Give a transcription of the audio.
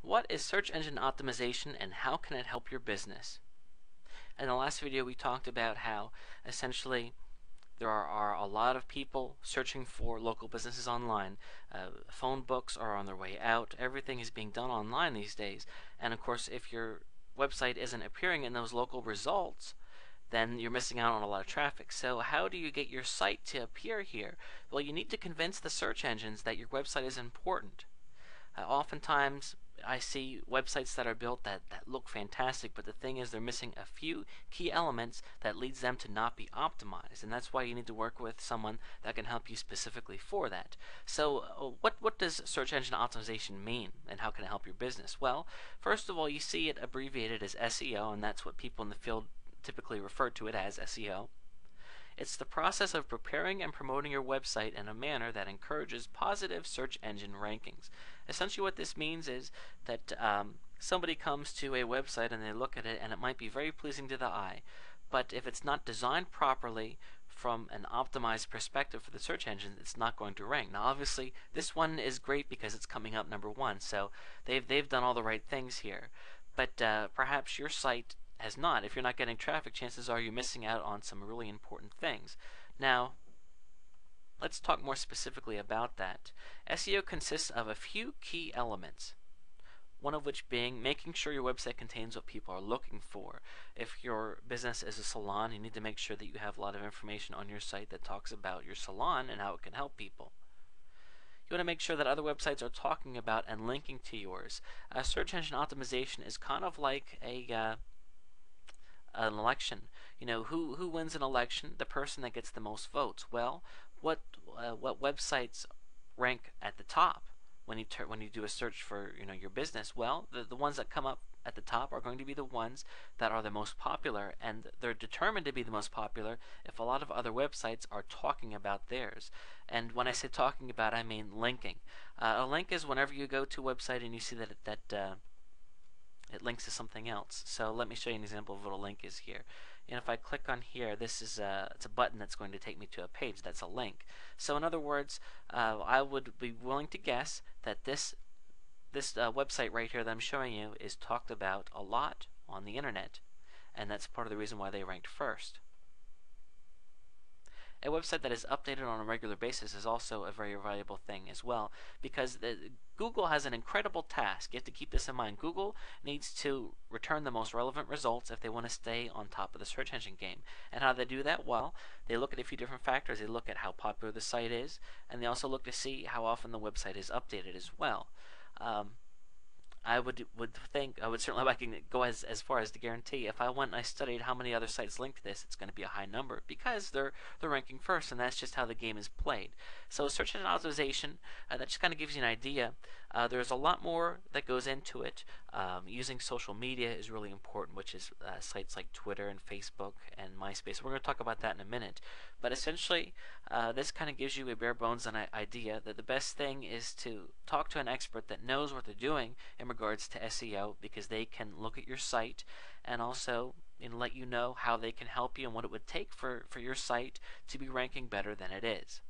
What is search engine optimization and how can it help your business? In the last video we talked about how essentially there are a lot of people searching for local businesses online. Phone books are on their way out. Everything is being done online these days. And of course, if your website isn't appearing in those local results, then you're missing out on a lot of traffic. So how do you get your site to appear here? Well, you need to convince the search engines that your website is important. Oftentimes, I see websites that are built that look fantastic, but the thing is they're missing a few key elements that leads them to not be optimized, and that's why you need to work with someone that can help you specifically for that. So what does search engine optimization mean, and how can it help your business? Well, first of all, you see it abbreviated as SEO, and that's what people in the field typically refer to it as, SEO. It's the process of preparing and promoting your website in a manner that encourages positive search engine rankings. Essentially what this means is that somebody comes to a website and they look at it and it might be very pleasing to the eye, but if it's not designed properly from an optimized perspective for the search engine, it's not going to rank. Now obviously this one is great because it's coming up number one, so they've done all the right things here, but perhaps your site has not. If you're not getting traffic, chances are you're missing out on some really important things. Now, let's talk more specifically about that. SEO consists of a few key elements, one of which being making sure your website contains what people are looking for. If your business is a salon, you need to make sure that you have a lot of information on your site that talks about your salon and how it can help people. You want to make sure that other websites are talking about and linking to yours. Search engine optimization is kind of like an election. You know, who wins an election? The person that gets the most votes. Well, what websites rank at the top when you do a search for your business? Well, the ones that come up at the top are going to be the ones that are the most popular, and they're determined to be the most popular if a lot of other websites are talking about theirs. And when I say talking about, I mean linking. A link is whenever you go to a website and you see that it links to something else. So let me show you an example of what a link is here. And if I click on here, this is it's a button that's going to take me to a page. That's a link. So in other words, I would be willing to guess that this website right here that I'm showing you is talked about a lot on the internet, and that's part of the reason why they ranked first. A website that is updated on a regular basis is also a very valuable thing as well, because Google has an incredible task. You have to keep this in mind. Google needs to return the most relevant results if they want to stay on top of the search engine game. And how they do that? Well, they look at a few different factors. They look at how popular the site is, and they also look to see how often the website is updated as well. I would think, I would certainly like to go as far as to guarantee if I went and I studied how many other sites link to this, it's going to be a high number because they're ranking first, and that's just how the game is played. So search engine optimization, that just kind of gives you an idea. There's a lot more that goes into it. Using social media is really important, which is sites like Twitter and Facebook and MySpace. We're going to talk about that in a minute. But essentially, this kind of gives you a bare bones idea that the best thing is to talk to an expert that knows what they're doing in regards to SEO, because they can look at your site and also let you know how they can help you and what it would take for your site to be ranking better than it is.